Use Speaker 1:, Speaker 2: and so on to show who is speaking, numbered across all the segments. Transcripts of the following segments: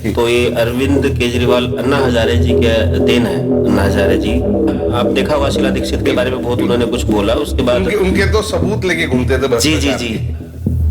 Speaker 1: तो ये अरविंद केजरीवाल अन्ना हजारे जी के देन है। अन्ना हजारे जी, आप देखा होगा शीला दीक्षित के बारे में बहुत उन्होंने कुछ बोला, उसके बाद
Speaker 2: उनके तो सबूत लेके घूमते थे
Speaker 1: जी जी जी,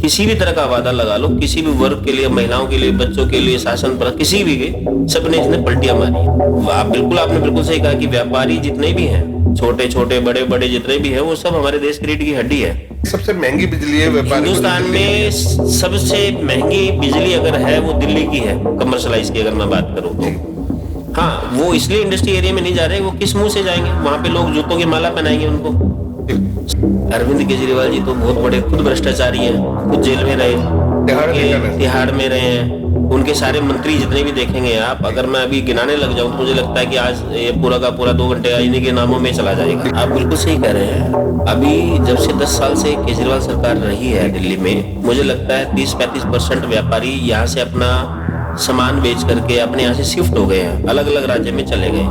Speaker 1: किसी भी तरह का वादा लगा लो, किसी भी वर्ग के लिए, महिलाओं के लिए, बच्चों के लिए, शासन पर किसी भी के, सबने इसने पलटियां मारी। आपने बिल्कुल सही कहा कि व्यापारी जितने भी हैं, छोटे छोटे बड़े बड़े जितने भी हैं, वो सब हमारे देश की रीढ़ की हड्डी है।
Speaker 2: सबसे महंगी बिजली है व्यापारी
Speaker 1: हिंदुस्तान में सबसे महंगी बिजली अगर है वो दिल्ली की है, कमर्शलाइज की अगर मैं बात करूं तो। हाँ, वो इसलिए इंडस्ट्री एरिया में नहीं जा रहे, वो किस मुंह से जाएंगे? वहां पे लोग जूतों की माला पहनाएंगे उनको। अरविंद केजरीवाल जी तो बहुत बड़े खुद भ्रष्टाचारी हैं, खुद जेल में रहे, तिहाड़ में रहे हैं। उनके सारे मंत्री जितने भी देखेंगे आप, अगर मैं अभी गिनाने लग जाऊं तो मुझे लगता है कि आज ये पूरा का पूरा 2 घंटे इन्हीं के नामों में चला जाएगा। आप बिल्कुल सही कह रहे हैं। अभी जब से 10 साल से केजरीवाल सरकार रही है दिल्ली में, मुझे लगता है 30-35% व्यापारी यहाँ से अपना सामान बेच करके अपने यहाँ से शिफ्ट हो गए हैं, अलग अलग राज्य में चले गए।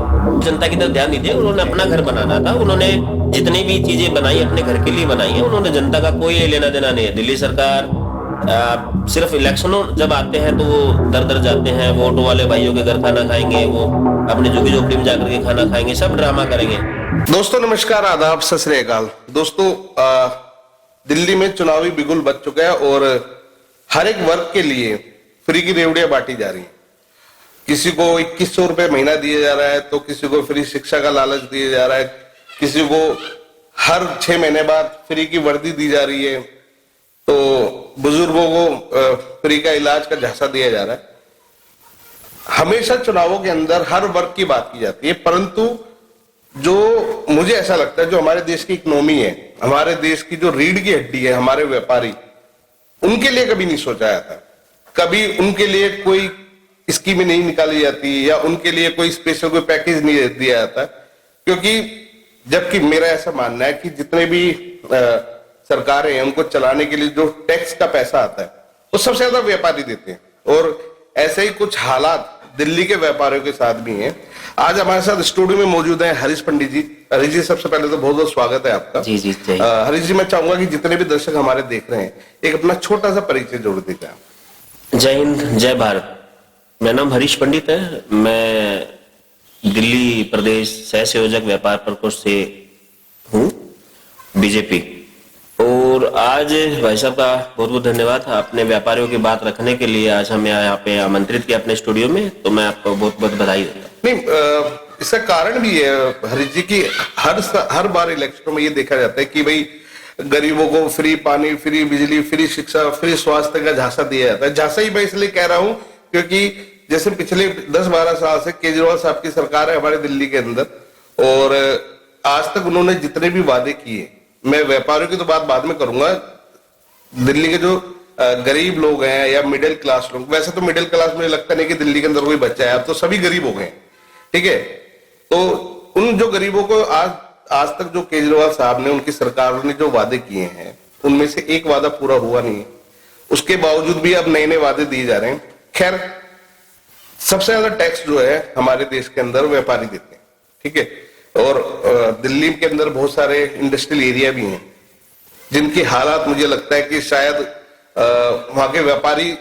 Speaker 1: जनता की तरफ ध्यान नहीं दिया, उन्होंने अपना घर बनाना था, उन्होंने जितनी भी चीजें बनाई अपने घर के लिए बनाई है, उन्होंने जनता का कोई लेना देना नहीं है। दिल्ली सरकार सिर्फ इलेक्शनों जब आते हैं तो वो दर दर जाते हैं, वोट वाले भाइयों के घर खाना खाएंगे, वो अपने झुग्गी झोपड़ी में जाकर के खाना खाएंगे, सब ड्रामा करेंगे।
Speaker 2: दोस्तों नमस्कार, आदाब, सत श्री अकाल। दोस्तों दिल्ली में चुनावी बिगुल बज चुका है और हर एक वर्ग के लिए फ्री की रेवड़ियां बांटी जा रही है। किसी को 2100 रुपए महीना दिया जा रहा है, तो किसी को फ्री शिक्षा का लालच दिया जा रहा है, किसी को हर 6 महीने बाद फ्री की वर्दी दी जा रही है, तो बुजुर्गों को फ्री का इलाज का झांसा दिया जा रहा है। हमेशा चुनावों के अंदर हर वर्ग की बात की जाती है, परंतु जो मुझे ऐसा लगता है जो हमारे देश की इकोनॉमी है, हमारे देश की जो रीढ़ की हड्डी है, हमारे व्यापारी, उनके लिए कभी नहीं सोचा जाता। कभी उनके लिए कोई स्कीम नहीं निकाली जाती या उनके लिए कोई स्पेशल कोई पैकेज नहीं दिया जाता, क्योंकि जबकि मेरा ऐसा मानना है कि जितने भी सरकारें हैं उनको चलाने के लिए जो टैक्स का पैसा आता है वो सबसे ज्यादा व्यापारी देते हैं, और ऐसे ही कुछ हालात दिल्ली के व्यापारियों के साथ भी हैं। आज हमारे साथ स्टूडियो में मौजूद हैं हरीश पंडित जी। हरीश जी, सबसे पहले तो बहुत बहुत स्वागत है आपका।
Speaker 1: जी जी,
Speaker 2: हरीश जी, मैं चाहूंगा कि जितने भी दर्शक हमारे देख रहे हैं, एक अपना छोटा सा परिचय जोड़ दीजिए आप।
Speaker 1: जय हिंद, जय भारत। मेरा नाम हरीश पंडित है। मैं दिल्ली प्रदेश सह संयोजक व्यापार प्रकोष्ठ से हूँ, बीजेपी। और आज भाई साहब का बहुत बहुत धन्यवाद, आपने व्यापारियों की बात रखने के लिए आज हमें यहाँ पे आमंत्रित किया अपने स्टूडियो में, तो मैं आपको बहुत बहुत बधाई देता हूँ।
Speaker 2: नहीं, इसका कारण भी है हरीश जी की हर बार इलेक्शनों में ये देखा जाता है कि भाई गरीबों को फ्री पानी, फ्री बिजली, फ्री शिक्षा, फ्री स्वास्थ्य का झांसा दिया जाता है। झांसा ही मैं इसलिए कह रहा हूं क्योंकि जैसे पिछले 10-12 साल से केजरीवाल साहब की सरकार है हमारे दिल्ली के अंदर, और आज तक उन्होंने जितने भी वादे किए, मैं व्यापारियों की तो बात बाद में करूंगा, दिल्ली के जो गरीब लोग हैं या मिडिल क्लास लोग, वैसे तो मिडिल क्लास मुझे लगता नहीं कि दिल्ली के अंदर कोई बच्चा है, अब तो सभी गरीब हो गए, ठीक है। तो उन जो गरीबों को आज तक जो केजरीवाल साहब ने, उनकी सरकार ने जो वादे किए हैं, उनमें से एक वादा पूरा हुआ नहीं है। उसके बावजूद भी अब नए नए वादे दिए जा रहे हैं। खैर, सबसे ज्यादा टैक्स जो है हमारे देश के अंदर व्यापारी देते हैं, ठीक है। और दिल्ली के अंदर बहुत सारे इंडस्ट्रियल एरिया भी हैं जिनकी हालात मुझे लगता है कि शायद वहां के व्यापारी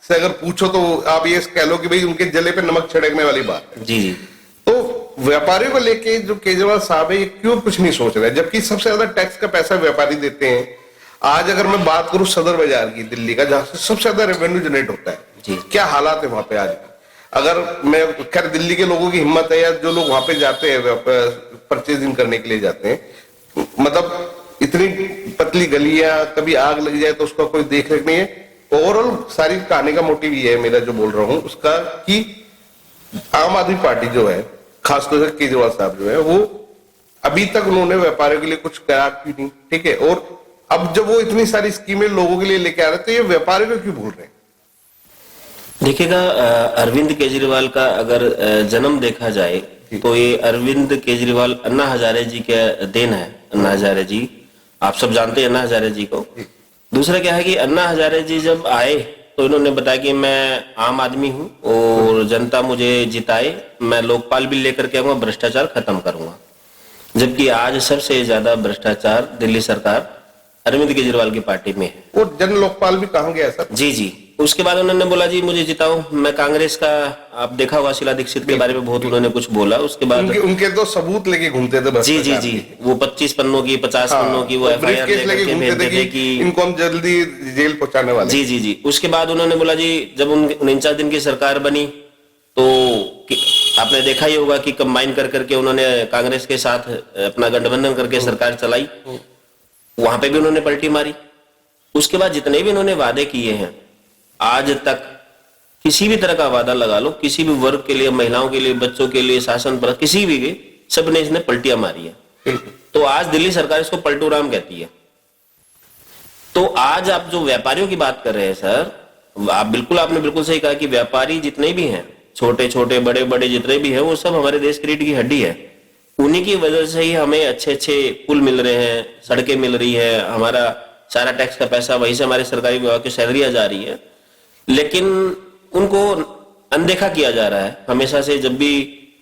Speaker 2: से अगर पूछो तो आप ये कह लो कि भाई उनके जले पे नमक छिड़कने वाली बात है।
Speaker 1: जी जी।
Speaker 2: तो व्यापारियों को लेके जो केजरीवाल साहब है, ये क्यों कुछ नहीं सोच रहे, जबकि सबसे ज्यादा टैक्स का पैसा व्यापारी देते हैं। आज अगर मैं बात करूं सदर बाजार की, दिल्ली का, जहां से सबसे ज्यादा रेवेन्यू जनरेट होता है, क्या हालात है वहां पे आज। अगर मैं, खैर दिल्ली के लोगों की हिम्मत है, या जो लोग वहां पे जाते हैं परचेजिंग करने के लिए जाते हैं, मतलब इतनी पतली गलियां, कभी आग लग जाए तो उसका कोई देख रेख नहीं है। ओवरऑल सारी कहानी का मोटिव ये है, मेरा जो बोल रहा हूं उसका, कि आम आदमी पार्टी जो है, खासतौर से केजरीवाल साहब जो है, वो अभी तक उन्होंने व्यापारियों के लिए कुछ करा क्यों नहीं, ठीक है। और अब जब वो इतनी सारी स्कीमें लोगों के लिए लेके आ रहे, तो ये व्यापारियों को क्यों भूल रहे हैं?
Speaker 1: देखिएगा, अरविंद केजरीवाल का अगर जन्म देखा जाए तो ये अरविंद केजरीवाल अन्ना हजारे जी के देन है। अन्ना हजारे जी, आप सब जानते हैं अन्ना हजारे जी को। दूसरा क्या है कि अन्ना हजारे जी जब आए तो इन्होंने बताया कि मैं आम आदमी हूं और जनता मुझे जिताए, मैं लोकपाल बिल लेकर के आऊंगा, भ्रष्टाचार खत्म करूंगा। जबकि आज सबसे ज्यादा भ्रष्टाचार दिल्ली सरकार अरविंद केजरीवाल की पार्टी में है।
Speaker 2: वो जन लोकपाल भी कहा गया सर?
Speaker 1: जी जी, उसके बाद उन्होंने बोला जी मुझे जिताओ, मैं कांग्रेस का, आप देखा होगा शीला दीक्षित के बारे में बहुत उन्होंने कुछ बोला। उसके बाद
Speaker 2: उनके तो सबूत लेके घूमते थे
Speaker 1: जी जी जी, वो 25 पन्नों की 50 पन्नों की वो FIR लेके भेजते थे कि
Speaker 2: इनको हम जल्दी जेल पहुंचाने वाले।
Speaker 1: जी जी जी। उसके बाद उन्होंने बोला जी जब 49 दिन की सरकार बनी तो आपने देखा ही होगा कि कंबाइन कर करके उन्होंने कांग्रेस के साथ अपना गठबंधन करके सरकार चलाई, वहां पे भी उन्होंने पलटी मारी। उसके बाद जितने भी उन्होंने वादे किए हैं, आज तक किसी भी तरह का वादा लगा लो, किसी भी वर्ग के लिए, महिलाओं के लिए, बच्चों के लिए, शासन पर किसी भी के, सबने इसने पलटियां मारी है। तो आज दिल्ली सरकार इसको पलटू राम कहती है। तो आज आप जो व्यापारियों की बात कर रहे हैं सर, आपने बिल्कुल सही कहा कि व्यापारी जितने भी हैं, छोटे छोटे बड़े बड़े जितने भी हैं, वो सब हमारे देश की रीढ़ की हड्डी है। उन्हीं की वजह से ही हमें अच्छे अच्छे पुल मिल रहे हैं, सड़कें मिल रही है, हमारा सारा टैक्स का पैसा वहीं से हमारे सरकारी विभाग की सैलरियां जा रही है। लेकिन उनको अनदेखा किया जा रहा है हमेशा से। जब भी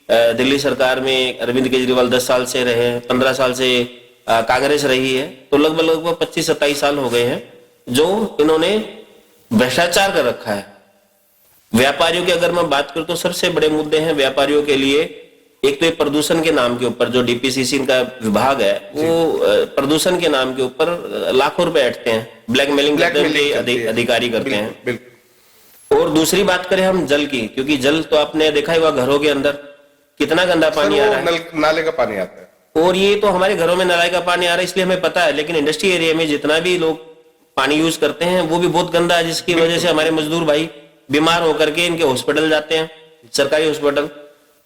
Speaker 1: दिल्ली सरकार में अरविंद केजरीवाल 10 साल से रहे, 15 साल से कांग्रेस रही है, तो लगभग 25-27 साल हो गए हैं जो इन्होंने भ्रष्टाचार कर रखा है। व्यापारियों की अगर मैं बात करूं तो सबसे बड़े मुद्दे हैं व्यापारियों के लिए। एक तो प्रदूषण के नाम के ऊपर जो DPCC का विभाग है, वो प्रदूषण के नाम के ऊपर लाखों रुपए ऐंठते हैं, ब्लैकमेलिंग अधिकारी करते हैं। और दूसरी बात करें हम जल की, क्योंकि जल तो आपने देखा ही होगा घरों के अंदर कितना गंदा पानी आ रहा है,
Speaker 2: नाले का पानी आता है।
Speaker 1: और ये तो हमारे घरों में नाले का पानी आ रहा है इसलिए हमें पता है, लेकिन इंडस्ट्री एरिया में जितना भी लोग पानी यूज करते हैं वो भी बहुत गंदा है, जिसकी वजह से हमारे मजदूर भाई बीमार होकर के इनके हॉस्पिटल जाते हैं, सरकारी हॉस्पिटल।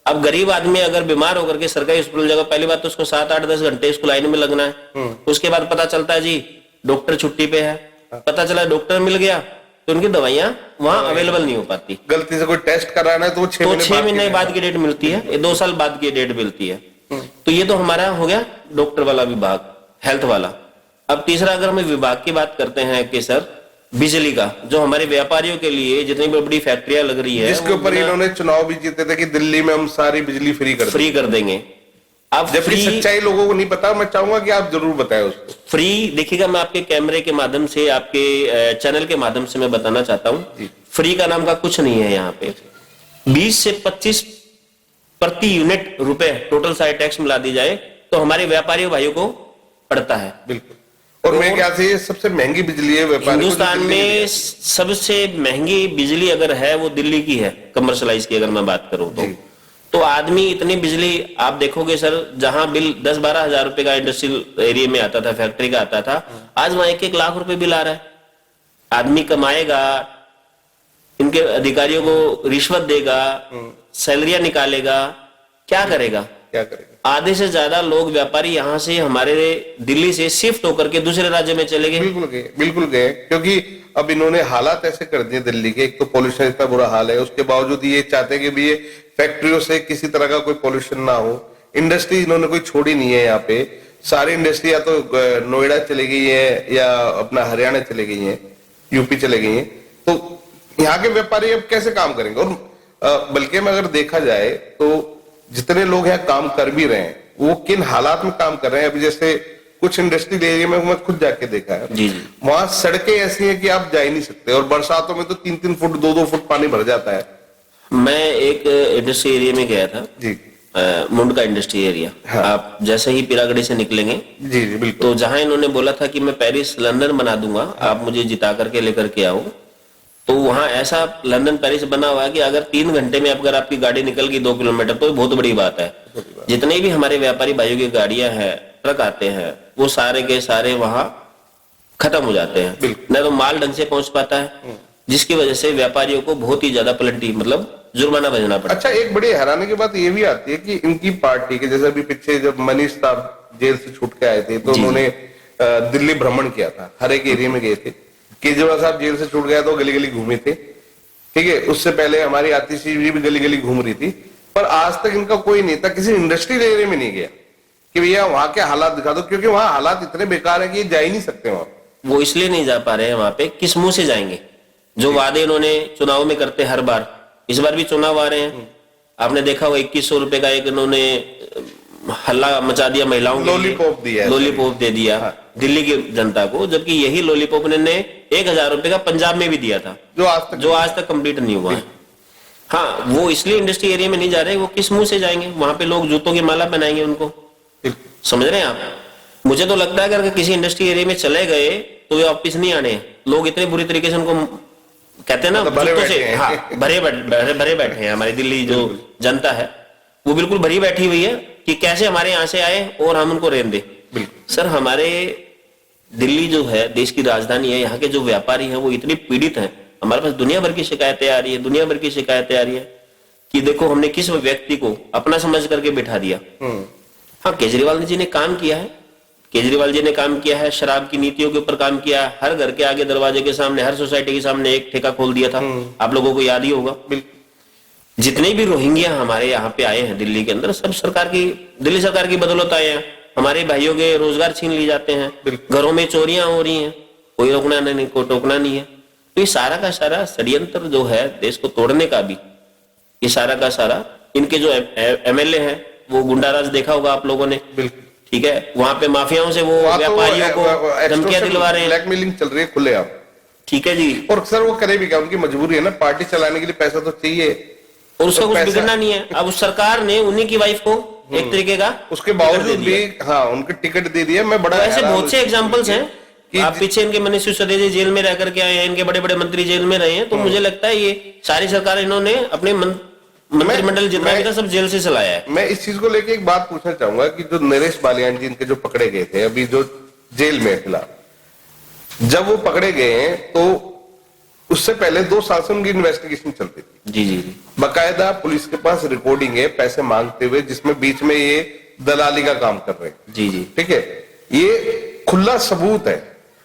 Speaker 1: अब गरीब आदमी अगर बीमार होकर के सरकारी हॉस्पिटल जाएगा, पहली बात तो उसको 7, 8, 10 घंटे उसको लाइन में लगना है। उसके बाद पता चलता है जी डॉक्टर छुट्टी पे है, पता चला डॉक्टर मिल गया तो उनकी दवाइयां वहां अवेलेबल नहीं हो पाती।
Speaker 2: गलती से कोई टेस्ट कराना है तो
Speaker 1: 6 महीने बाद की डेट मिलती है, 2 साल बाद की डेट मिलती है। तो ये तो हमारा हो गया डॉक्टर वाला विभाग, हेल्थ वाला। अब तीसरा अगर हम विभाग की बात करते हैं कि सर बिजली का, जो हमारे व्यापारियों के लिए जितनी बड़ी फैक्ट्रियां लग रही है,
Speaker 2: जिसके ऊपर इन्होंने चुनाव भी जीते थे कि दिल्ली में हम सारी बिजली फ्री कर देंगे।
Speaker 1: अब
Speaker 2: जबकि सच्चाई लोगों को नहीं पता, मैं चाहूंगा कि आप जरूर बताएं उसको।
Speaker 1: फ्री देखिएगा, मैं आपके कैमरे के माध्यम से, आपके चैनल के माध्यम से मैं बताना चाहता हूं, फ्री का नाम का कुछ नहीं है यहाँ पे। 20 से 25 प्रति यूनिट रुपए टोटल सारे टैक्स मिला दी जाए तो हमारे व्यापारी भाइयों को पड़ता है।
Speaker 2: बिल्कुल। और मेरे ख्याल से ये सबसे महंगी बिजली है व्यापारी
Speaker 1: हिंदुस्तान में। सबसे महंगी बिजली अगर है वो दिल्ली की है, कमर्शलाइज की अगर मैं बात करूं तो आदमी इतनी बिजली आप देखोगे सर, जहां बिल 10-12 हजार रुपए का इंडस्ट्रियल एरिया में आता था, फैक्ट्री का आता था, आज वहां 1-1 लाख रुपए बिल आ रहा है। आदमी कमाएगा, इनके अधिकारियों को रिश्वत देगा, सैलरियां निकालेगा, क्या करेगा? आधे से ज्यादा लोग व्यापारी यहाँ से हमारे दिल्ली से शिफ्ट होकर के दूसरे राज्य में चले गए।
Speaker 2: बिल्कुल गए, क्योंकि अब इन्होंने हालात ऐसे कर दिए दिल्ली के। एक तो पोल्यूशन इतना बुरा हाल है, उसके बावजूद ये चाहते हैं कि भी ये फैक्ट्रियों से किसी तरह का कोई पोल्यूशन ना हो। इंडस्ट्री इन्होंने कोई छोड़ी नहीं है यहाँ पे। सारी इंडस्ट्री या तो नोएडा चली गई है या अपना हरियाणा चली गई है, यूपी चले गई है। तो यहाँ के व्यापारी अब कैसे काम करेंगे? और बल्कि में अगर देखा जाए तो जितने लोग यहाँ काम कर भी रहे हैं वो किन हालात में काम कर रहे हैं। अभी जैसे कुछ इंडस्ट्रियल एरिया में मैं खुद जाके देखा है, वहां सड़कें ऐसी हैं कि आप जा ही नहीं सकते, और बरसातों में तो 3-3 फुट 2-2 फुट पानी भर जाता है।
Speaker 1: मैं एक इंडस्ट्री एरिया में गया था जी, मुंड का इंडस्ट्री एरिया। हाँ। आप जैसे ही पीरागढ़ी से निकलेंगे जी बिल्कुल, तो जहां इन्होंने बोला था कि मैं पेरिस लंदन बना दूंगा, आप मुझे जिता करके लेकर के आओ, तो वहां ऐसा लंदन पेरिस बना हुआ है कि अगर 3 घंटे में अगर आपकी गाड़ी निकल गई 2 किलोमीटर तो बहुत बड़ी बात है। जितने भी हमारे व्यापारी भाइयों की गाड़ियां हैं, ट्रक आते हैं, वो सारे के सारे वहां खत्म हो जाते हैं, न तो माल ढंग से पहुंच पाता है, जिसकी वजह से व्यापारियों को बहुत ही ज्यादा पेनल्टी मतलब जुर्माना भरना पड़ता है।
Speaker 2: अच्छा, एक बड़ी हैरानी की बात ये भी आती है कि इनकी पार्टी के, जैसे अभी पीछे जब मनीष साहब जेल से छूट के आए थे तो उन्होंने दिल्ली भ्रमण किया था, हर एक एरिया में गए थे। केजरीवाल साहब जेल से छूट गया तो गली गली घूमे थे, ठीक है। उससे पहले हमारी आतिशी भी गली गली घूम रही थी, पर आज तक इनका कोई नेता किसी इंडस्ट्रियल एरिया में नहीं गया कि भैया वहां के हालात दिखा दो, क्योंकि वहां हालात इतने बेकार है कि जा ही नहीं सकते वहां।
Speaker 1: वो इसलिए नहीं जा पा रहे हैं वहां पे, किस मुंह से जाएंगे? जो वादे इन्होंने चुनाव में करते हर बार, इस बार भी चुनाव आ रहे हैं, आपने देखा होगा 2100 रुपए का एक इन्होंने हल्ला मचा दिया महिलाओं के लिए,
Speaker 2: लॉलीपॉप दिया है,
Speaker 1: लॉलीपॉप दे दिया दिल्ली की जनता को, जबकि यही लॉलीपॉप ने 1,000 रुपए का पंजाब में भी दिया था,
Speaker 2: जो आज तक
Speaker 1: कंप्लीट नहीं हुआ है। हाँ, वो इसलिए इंडस्ट्री एरिया में नहीं जा रहे, वो किस मुंह से जाएंगे? वहां पे लोग जूतों की माला पहनाएंगे उनको, समझ रहे हैं आप? मुझे तो लगता है कि अगर किसी इंडस्ट्री एरिया में चले गए तो वे वापिस नहीं आने हैं। लोग इतने बुरी तरीके से उनको कहते हैं ना, जूतों से, हाँ, भरे बैठे हैं। हमारी दिल्ली जो जनता है वो बिल्कुल भरी बैठी हुई है कि कैसे हमारे यहाँ से आए और हम उनको रेन दे। सर, हमारे दिल्ली जो है देश की राजधानी है, यहाँ के जो व्यापारी हैं वो इतने पीड़ित हैं। हमारे पास दुनिया भर की शिकायतें आ रही है, दुनिया भर की शिकायतें आ रही है कि देखो हमने किस व्यक्ति को अपना समझ करके बिठा दिया। हाँ, केजरीवाल जी ने काम किया है, केजरीवाल जी ने काम किया है, शराब की नीतियों के ऊपर काम किया है। हर घर के आगे, दरवाजे के सामने, हर सोसाइटी के सामने एक ठेका खोल दिया था, आप लोगों को याद ही होगा। जितने भी रोहिंग्या हमारे यहाँ पे आए हैं दिल्ली के अंदर, सब दिल्ली सरकार की बदौलत आए हैं। हमारे भाइयों के रोजगार छीन लिए जाते हैं, घरों में चोरियां हो रही हैं, कोई रोकना नहीं, कोई टोकना नहीं है। तो ये सारा का सारा षड्यंत्र जो है देश को तोड़ने का भी, ये सारा का सारा इनके जो एमएलए हैं वो गुंडाराज देखा होगा आप लोगों ने, ठीक है? वहां पे माफियाओं से वो व्यापारियों को धमकियां दिलवा रहे हैं,
Speaker 2: ब्लैकमेलिंग चल रही है खुलेआम,
Speaker 1: ठीक है जी।
Speaker 2: और सर वो करे भी क्या, उनकी मजबूरी है ना, पार्टी चलाने के लिए पैसा तो चाहिए,
Speaker 1: और उसका कुछ बिगड़ना नहीं है। अब उस सरकार ने उन्हीं की वाइफ को एक तरीके का
Speaker 2: उसके बावजूद भी, हाँ, उनके टिकट दे दिया। मैं बड़ा
Speaker 1: ऐसे बहुत से एग्जांपल्स हैं कि आप पीछे इनके मनीष सिसोदिया जी जेल में रह करके आए हैं, इनके बड़े बड़े मंत्री जेल में रहे हैं। तो मुझे लगता है ये सारी सरकार इन्होंने अपने मंत्रिमंडल जितना भी था सब जेल से चलाया है।
Speaker 2: मैं इस चीज को लेके एक बात पूछना चाहूंगा कि जो नरेश बालियान जी इनके जो पकड़े गए थे अभी जो जेल में फिलहाल, जब वो पकड़े गए हैं तो उससे पहले 2 साल से उनकी इन्वेस्टिगेशन चलती थी।
Speaker 1: जी जी,
Speaker 2: बाकायदा पुलिस के पास रिकॉर्डिंग है पैसे मांगते हुए, जिसमें बीच में ये दलाली का काम कर रहे हैं।
Speaker 1: जी जी,
Speaker 2: ठीक है, ये खुला सबूत है,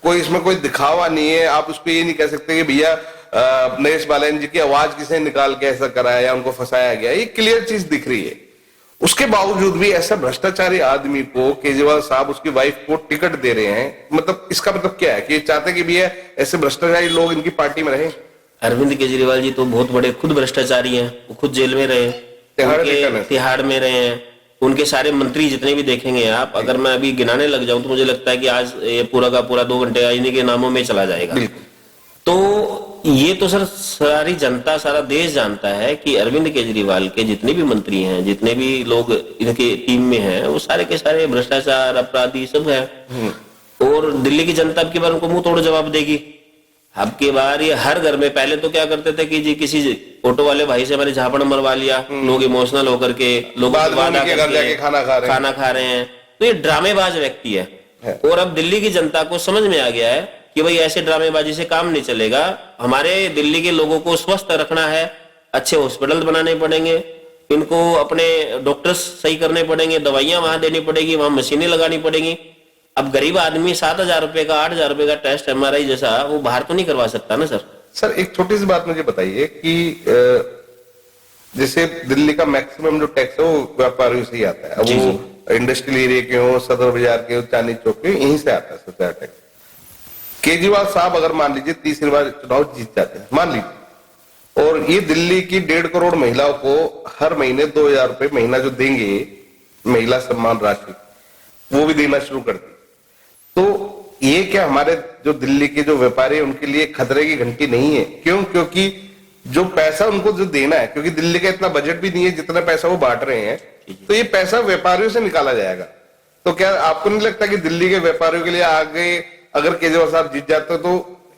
Speaker 2: कोई इसमें कोई दिखावा नहीं है। आप उसको ये नहीं कह सकते कि भैया नरेश बालियान जी की आवाज किसे निकाल के ऐसा कराया या उनको फंसाया गया, ये क्लियर चीज दिख रही है। उसके बावजूद भी ऐसा भ्रष्टाचारी आदमी को केजरीवाल साहब उसकी वाइफ को टिकट दे रहे हैं, मतलब इसका मतलब क्या है कि ये चाहते कि भैया ऐसे भ्रष्टाचारी लोग इनकी पार्टी में रहे?
Speaker 1: अरविंद केजरीवाल जी तो बहुत बड़े खुद भ्रष्टाचारी हैं, वो खुद जेल में रहे, तिहाड़ में रहे हैं। उनके सारे मंत्री जितने भी देखेंगे आप, अगर मैं अभी गिनाने लग जाऊं तो मुझे लगता है कि आज ये पूरा का पूरा 2 घंटे इन्हीं के नामों में चला जाएगा। तो ये तो सर सारी जनता, सारा देश जानता है कि अरविंद केजरीवाल के जितने भी मंत्री हैं, जितने भी लोग इनके टीम में हैं, वो सारे के सारे भ्रष्टाचार अपराधी सब है। और दिल्ली की जनता अब की बार उनको मुंह तोड़ जवाब देगी। अब की बार ये हर घर में, पहले तो क्या करते थे कि जी किसी ऑटो वाले भाई से हमारे झापड़ मरवा लिया, लोग इमोशनल होकर के लोगों खाना खा रहे हैं। तो ये ड्रामेबाज व्यक्ति है। और अब दिल्ली की जनता को समझ में आ गया है कि भाई ऐसे ड्रामेबाजी से काम नहीं चलेगा। हमारे दिल्ली के लोगों को स्वस्थ रखना है, अच्छे हॉस्पिटल बनाने पड़ेंगे, इनको अपने डॉक्टर्स सही करने पड़ेंगे, दवाइयां वहां देनी पड़ेगी, वहां मशीनें लगानी पड़ेगी। अब गरीब आदमी 7,000 रुपए का, 8,000 रुपए का टेस्ट MRI जैसा वो बाहर तो नहीं करवा सकता ना सर।
Speaker 2: सर एक छोटी सी बात मुझे बताइए कि जैसे दिल्ली का मैक्सिमम जो टैक्स है वो व्यापारियों से ही आता है। अब वो इंडस्ट्रियल एरिया के हो, सदर बाजार के हो, चांदनी चौक के, यहीं से आता है सबसे ज्यादा टैक्स। केजरीवाल साहब अगर मान लीजिए तीसरी बार चुनाव जीत जाते हैं, मान लीजिए, और ये दिल्ली की 1.5 करोड़ महिलाओं को हर महीने 2,000 रुपए महीना जो देंगे महिला सम्मान राशि, वो भी देना शुरू कर दी, तो ये क्या हमारे जो दिल्ली के जो व्यापारी उनके लिए खतरे की घंटी नहीं है? क्यों? क्योंकि जो पैसा उनको जो देना है, क्योंकि दिल्ली का इतना बजट भी नहीं है जितना पैसा वो बांट रहे हैं, तो ये पैसा व्यापारियों से निकाला जाएगा। तो क्या आपको नहीं लगता कि दिल्ली के व्यापारियों के लिए आगे अगर केजरीवाल साहब जीत जाते तो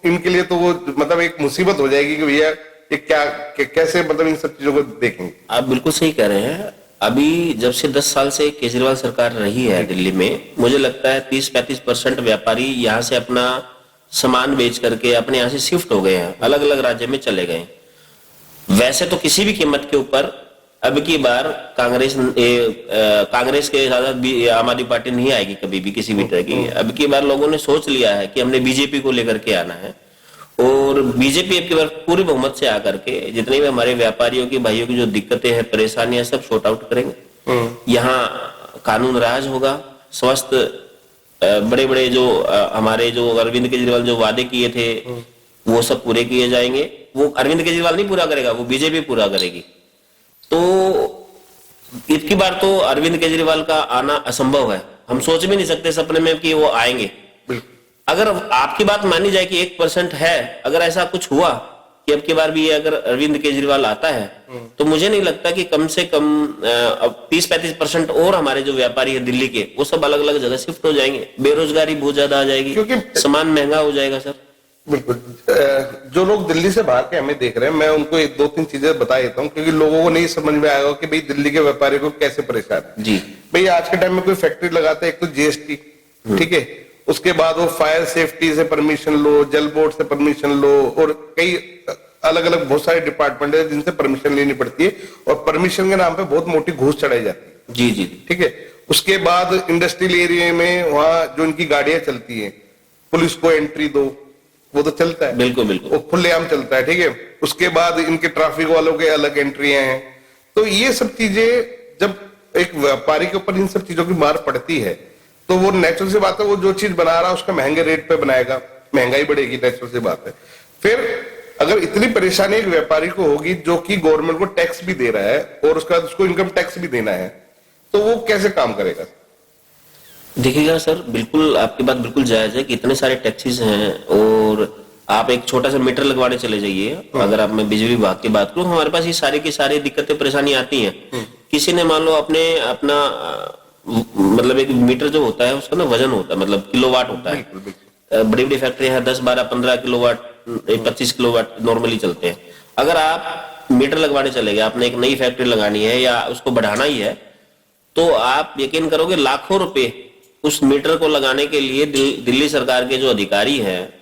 Speaker 2: इनके लिए तो वो मतलब एक मुसीबत हो जाएगी कि भैया ये क्या कैसे मतलब इन सब चीजों को देखेंगे?
Speaker 1: आप बिल्कुल सही कह रहे हैं। अभी जब से 10 साल से केजरीवाल सरकार रही है दिल्ली में, मुझे लगता है 30-35% व्यापारी यहाँ से अपना सामान बेच करके अपने यहाँ से शिफ्ट हो गए हैं, अलग अलग राज्य में चले गए। वैसे तो किसी भी कीमत के ऊपर अब की बार कांग्रेस के साथ आम आदमी पार्टी नहीं आएगी कभी भी किसी भी तरह की। अब की बार लोगों ने सोच लिया है कि हमने बीजेपी को लेकर के आना है, और बीजेपी अब की बार पूरी बहुमत से आकर के जितने भी हमारे व्यापारियों की, भाइयों की जो दिक्कतें हैं, परेशानियां, सब सॉर्ट आउट करेंगे। यहाँ कानून राज होगा, स्वस्थ बड़े बड़े जो हमारे जो अरविंद केजरीवाल जो वादे किए थे वो सब पूरे किए जाएंगे। वो अरविंद केजरीवाल नहीं पूरा करेगा, वो बीजेपी पूरा करेगी। तो इतनी बार तो अरविंद केजरीवाल का आना असंभव है, हम सोच भी नहीं सकते सपने में कि वो आएंगे। अगर आपकी बात मानी जाए कि 1% है, अगर ऐसा कुछ हुआ कि अब की बार भी अगर अरविंद केजरीवाल आता है, तो मुझे नहीं लगता कि कम से कम 30-35% और हमारे जो व्यापारी है दिल्ली के, वो सब अलग अलग जगह शिफ्ट हो जाएंगे, बेरोजगारी बहुत ज्यादा आ जाएगी,
Speaker 2: क्योंकि
Speaker 1: सामान महंगा हो जाएगा सर।
Speaker 2: बिल्कुल। जो लोग दिल्ली से बाहर के हमें देख रहे हैं, मैं उनको एक दो तीन चीजें बता देता हूँ, क्योंकि लोगों को नहीं समझ में आएगा कि भाई दिल्ली के व्यापारी को कैसे परेशान है।
Speaker 1: जी
Speaker 2: भाई आज के टाइम में कोई फैक्ट्री लगाता है, एक तो जीएसटी, ठीक है, उसके बाद वो फायर सेफ्टी से परमिशन लो, जल बोर्ड से परमिशन लो, और कई अलग अलग बहुत सारे डिपार्टमेंट है जिनसे परमिशन लेनी पड़ती है, और परमिशन के नाम पे बहुत मोटी घूस चढ़ाई जाती है।
Speaker 1: जी जी
Speaker 2: ठीक है। उसके बाद इंडस्ट्रियल एरिया में वहां जो इनकी गाड़ियां चलती हैं, पुलिस को एंट्री दो, वो तो चलता है,
Speaker 1: बिल्कुल बिल्कुल,
Speaker 2: वो खुलेआम चलता है। ठीक है। उसके बाद इनके ट्रैफिक वालों के अलग एंट्रियां हैं। तो ये सब चीजें जब एक व्यापारी के ऊपर इन सब चीजों की मार पड़ती है, तो वो नेचुरल सी बात है, वो जो चीज बना रहा है उसका महंगे रेट पे बनाएगा, महंगाई बढ़ेगी, नेचुरल सी बात है। फिर अगर इतनी परेशानी एक व्यापारी को होगी जो कि गवर्नमेंट को टैक्स भी दे रहा है और उसका उसको इनकम टैक्स भी देना है, तो वो कैसे काम करेगा?
Speaker 1: देखिएगा सर, बिल्कुल आपकी बात बिल्कुल जायज है कि इतने सारे टैक्सीज हैं, और आप एक छोटा सा मीटर लगवाने चले जाइए, अगर आप मैं बिजली विभाग की बात करूं, हमारे पास ये सारी की सारी दिक्कतें परेशानी आती हैं। किसी ने मान लो अपना मतलब एक मीटर जो होता है उसका ना वजन होता है, मतलब किलोवाट होता है। बड़ी बड़ी फैक्ट्री है 10, 12, 15 किलोवाट, 25 किलोवाट नॉर्मली चलते हैं। अगर आप मीटर लगवाने चले गए, आपने एक नई फैक्ट्री लगानी है या उसको बढ़ाना ही है, तो आप यकीन करोगे लाखों रुपए उस मीटर को लगाने के लिए दिल्ली सरकार के जो अधिकारी हैं,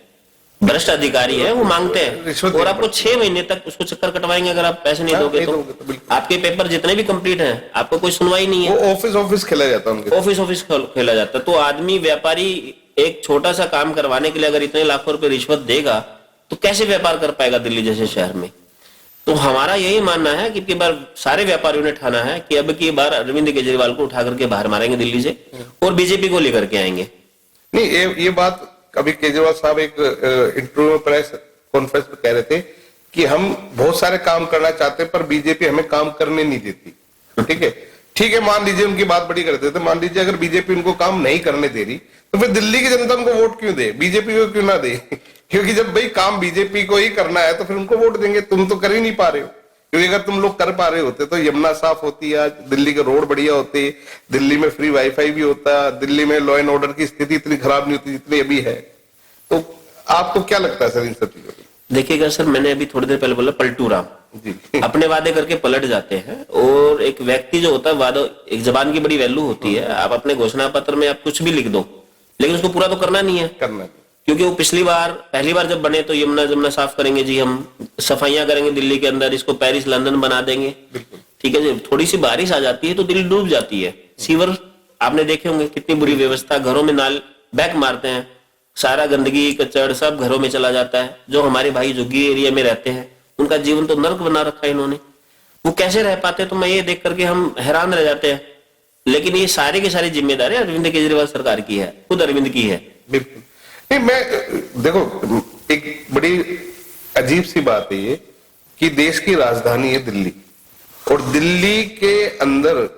Speaker 1: भ्रष्ट अधिकारी हैं, वो मांगते हैं, और आपको 6 महीने तक उसको चक्कर कटवाएंगे अगर आप पैसे नहीं दोगे तो। आपके पेपर जितने भी कंप्लीट हैं, आपको कोई सुनवाई नहीं है,
Speaker 2: ऑफिस खेला जाता है,
Speaker 1: ऑफिस खेला जाता है। तो आदमी व्यापारी एक छोटा सा काम करवाने के लिए अगर इतने लाखों रुपए रिश्वत देगा, तो कैसे व्यापार कर पाएगा दिल्ली जैसे शहर में? तो हमारा यही मानना है कि एक बार सारे व्यापारियों ने ठाना है कि अब की बार अरविंद केजरीवाल को उठा करके बाहर मारेंगे दिल्ली से, और बीजेपी को लेकर के आएंगे।
Speaker 2: नहीं, ये बात अभी केजरीवाल साहब एक इंटरव्यू में, प्रेस कॉन्फ्रेंस में कह रहे थे कि हम बहुत सारे काम करना चाहते हैं पर बीजेपी हमें काम करने नहीं देती। ठीक है, मान लीजिए उनकी बात बड़ी करते थे, मान लीजिए अगर बीजेपी उनको काम नहीं करने दे रही, तो फिर दिल्ली की जनता उनको वोट क्यों दे, बीजेपी को क्यों ना दे? क्योंकि जब भाई काम बीजेपी को ही करना है तो फिर उनको वोट देंगे। तुम तो कर ही नहीं पा रहे हो, क्योंकि अगर तुम लोग कर पा रहे होते तो यमुना साफ होती, आज दिल्ली के रोड बढ़िया होते, दिल्ली में फ्री वाईफाई भी होता, दिल्ली में लॉ एंड ऑर्डर की स्थिति इतनी खराब नहीं होती जितनी अभी है। तो आपको क्या लगता है सर इन सब चीजों में?
Speaker 1: देखिएगा सर, मैंने अभी थोड़ी देर पहले बोला पलटू राम जी अपने वादे करके पलट जाते हैं, और एक व्यक्ति जो होता है वादा, एक जबान की बड़ी वैल्यू होती है। आप अपने घोषणा पत्र में आप कुछ भी लिख दो, लेकिन उसको पूरा तो करना नहीं है, क्योंकि वो पहली बार जब बने तो यमुना साफ करेंगे जी, हम सफाइयां करेंगे दिल्ली के अंदर, इसको पेरिस लंदन बना देंगे, ठीक है जी। थोड़ी सी बारिश आ जाती है तो दिल्ली डूब जाती है। सीवर आपने देखे होंगे कितनी बुरी व्यवस्था, घरों में नाल बैक मारते हैं, सारा गंदगी कचड़ सब घरों में चला जाता है। जो हमारे भाई झुग्गी एरिया में रहते हैं, उनका जीवन तो नर्क बना रखा है इन्होंने, वो कैसे रह पाते हैं? तो मैं ये देख करके हम हैरान रह जाते हैं। लेकिन ये सारी की सारी जिम्मेदारी अरविंद केजरीवाल सरकार की है, खुद अरविंद की है।
Speaker 2: बिल्कुल नहीं, मैं देखो एक बड़ी अजीब सी बात है ये कि देश की राजधानी है दिल्ली, और दिल्ली के अंदर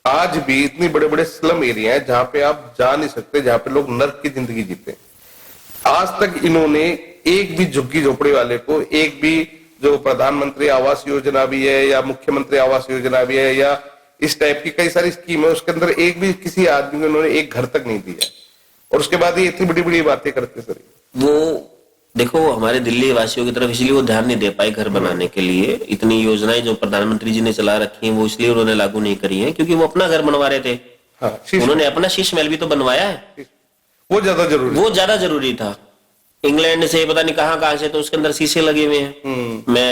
Speaker 2: आज भी इतने बड़े बड़े स्लम एरिया हैं जहां पे आप जा नहीं सकते, जहां पे लोग नर्क की जिंदगी जीते हैं। आज तक इन्होंने एक भी झुग्गी झोपड़ी वाले को, एक भी जो प्रधानमंत्री आवास योजना भी है या मुख्यमंत्री आवास योजना भी है या इस टाइप की कई सारी स्कीम है, उसके अंदर एक भी किसी आदमी को इन्होंने एक घर तक नहीं दिया, और उसके बाद ये इतनी बड़ी बड़ी बातें करते सर।
Speaker 1: वो देखो हमारे दिल्ली वासियों की तरफ इसलिए वो ध्यान नहीं दे पाए घर बनाने के लिए। इतनी योजनाएं जो प्रधानमंत्री जी ने चला रखी हैं वो इसलिए उन्होंने लागू नहीं करी हैं क्योंकि वो अपना घर बनवा रहे थे।
Speaker 2: हाँ,
Speaker 1: उन्होंने अपना शीश महल भी तो बनवाया है,
Speaker 2: वो ज्यादा जरूरी
Speaker 1: था। इंग्लैंड से पता नहीं कहां से तो उसके अंदर शीशे लगे हुए हैं। मैं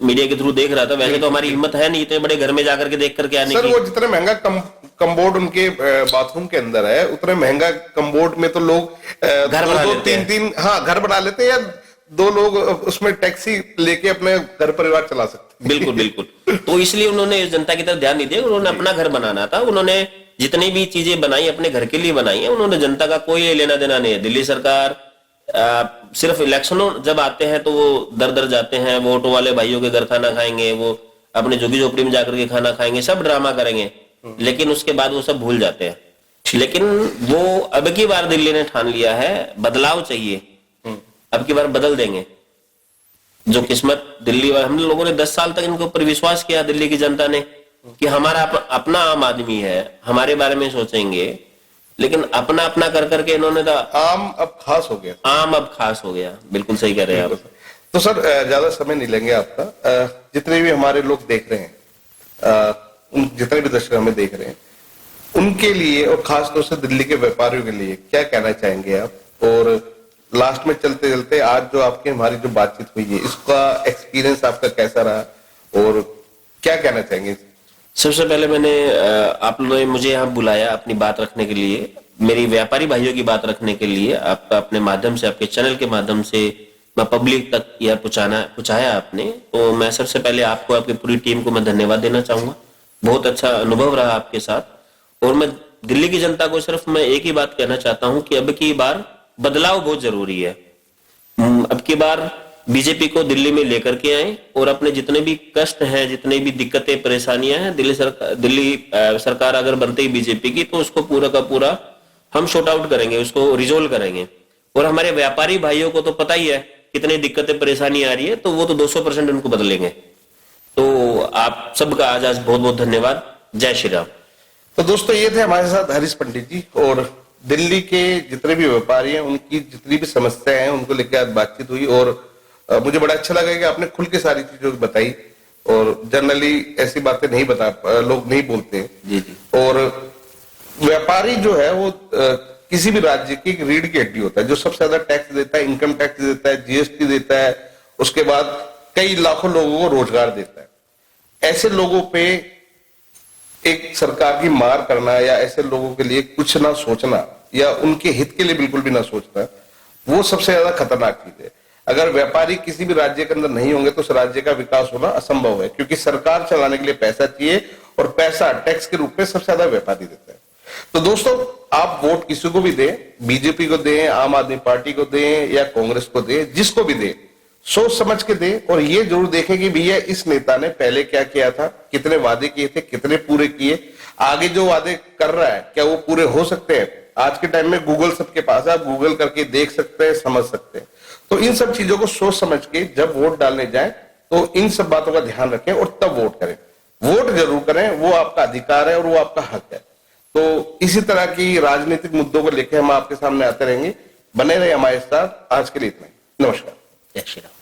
Speaker 1: मीडिया के थ्रू देख रहा था। वैसे तो हमारी हिम्मत है नहीं इतने बड़े घर में जाकर के देख करके आने की।
Speaker 2: वो जितना महंगा कम्बोर्ड उनके बाथरूम के अंदर है, उतने महंगा कम्बोर्ड में तो लोग
Speaker 1: घर बना लेते
Speaker 2: तीन घर बना लेते हैं, या 2 लोग उसमें टैक्सी लेके अपने घर परिवार चला सकते हैं।
Speaker 1: बिल्कुल बिल्कुल। तो इसलिए उन्होंने जनता की तरफ ध्यान नहीं दिया। उन्होंने अपना घर बनाना था। उन्होंने जितनी भी चीजें बनाई अपने घर के लिए बनाई है। उन्होंने जनता का कोई लेना देना नहीं है। दिल्ली सरकार सिर्फ इलेक्शनों जब आते हैं तो वो दर दर जाते हैं, वोटों वाले भाइयों के घर खाना खाएंगे, वो अपने झुग्गी झोपड़ी में जाकर के खाना खाएंगे, सब ड्रामा करेंगे, लेकिन उसके बाद वो सब भूल जाते हैं। लेकिन वो अब की बार दिल्ली ने ठान लिया है, बदलाव चाहिए, अब की बार बदल देंगे। जो किस्मत दिल्ली वाले, हम लोगों ने 10 साल तक इनके ऊपर विश्वास किया, दिल्ली की जनता ने, कि हमारा अपना आम आदमी है, हमारे बारे में सोचेंगे, लेकिन अपना अपना कर करके इन्होंने तो
Speaker 2: आम अब खास हो गया।
Speaker 1: आम अब खास हो गया। बिल्कुल सही कह रहे हैं आप।
Speaker 2: तो सर ज्यादा समय नहीं लेंगे आपका। जितने भी हमारे लोग देख रहे हैं, जितने भी दर्शक हमें देख रहे हैं, उनके लिए और खास तौर से दिल्ली के व्यापारियों के लिए क्या कहना चाहेंगे आप? और लास्ट में चलते चलते आज जो आपकी हमारी जो बातचीत हुई है, इसका एक्सपीरियंस आपका कैसा रहा और क्या कहना चाहेंगे?
Speaker 1: सबसे पहले मैंने आप लोगों ने मुझे यहाँ बुलाया अपनी बात रखने के लिए, मेरी व्यापारी भाइयों की बात रखने के लिए। आपका अपने माध्यम से, आपके चैनल के माध्यम से मैं पब्लिक तक यह पहुंचाया आपने, तो मैं सबसे पहले आपको, आपकी पूरी टीम को मैं धन्यवाद देना चाहूंगा। बहुत अच्छा अनुभव रहा आपके साथ। और मैं दिल्ली की जनता को सिर्फ मैं एक ही बात कहना चाहता हूं कि अब की बार बदलाव बहुत जरूरी है। अब की बार बीजेपी को दिल्ली में लेकर के आए और अपने जितने भी कष्ट हैं, जितने भी दिक्कतें परेशानियां हैं, दिल्ली सरकार अगर बनती है बीजेपी की, तो उसको पूरा का पूरा हम शॉर्ट आउट करेंगे, उसको रिजोल्व करेंगे। और हमारे व्यापारी भाइयों को तो पता ही है कितनी दिक्कतें परेशानी आ रही है, तो वो तो 200% उनको बदलेंगे। तो आप सबका आज बहुत बहुत धन्यवाद। जय श्री राम।
Speaker 2: तो दोस्तों, ये थे हमारे साथ हरीश पंडित जी, और दिल्ली के जितने भी व्यापारी हैं, उनकी जितनी भी समस्याएं हैं, उनको लेकर आज बातचीत हुई। और मुझे बड़ा अच्छा लगा कि आपने खुल के सारी चीजों की बताई। और जनरली ऐसी बातें नहीं लोग नहीं बोलते।
Speaker 1: जी जी।
Speaker 2: और व्यापारी जो है वो किसी भी राज्य की एक रीढ़ की हड्डी होता है, जो सबसे ज्यादा टैक्स देता है, इनकम टैक्स देता है, जीएसटी देता है, उसके बाद कई लाखों लोगों को रोजगार देता है। ऐसे लोगों पे एक सरकार की मार करना, या ऐसे लोगों के लिए कुछ ना सोचना, या उनके हित के लिए बिल्कुल भी ना सोचना, वो सबसे ज्यादा खतरनाक चीज है। अगर व्यापारी किसी भी राज्य के अंदर नहीं होंगे तो उस राज्य का विकास होना असंभव है, क्योंकि सरकार चलाने के लिए पैसा चाहिए, और पैसा टैक्स के रूप में सबसे ज्यादा व्यापारी देता है। तो दोस्तों, आप वोट किसी को भी दें, बीजेपी को दें, आम आदमी पार्टी को दें, या कांग्रेस को दें, जिसको भी दें, सोच समझ के दें। और ये जरूर देखें कि भैया इस नेता ने पहले क्या किया था, कितने वादे किए थे, कितने पूरे किए, आगे जो वादे कर रहा है क्या वो पूरे हो सकते हैं। आज के टाइम में गूगल सबके पास है, आप गूगल करके देख सकते हैं, समझ सकते हैं। तो इन सब चीजों को सोच समझ के जब वोट डालने जाए तो इन सब बातों का ध्यान रखें और तब वोट करें। वोट जरूर करें, वो आपका अधिकार है और वो आपका हक है। तो इसी तरह की राजनीतिक मुद्दों को लेकर हम आपके सामने आते रहेंगे। बने रहे हमारे साथ। आज के लिए इतना ही। नमस्कार।
Speaker 1: जय श्री राम।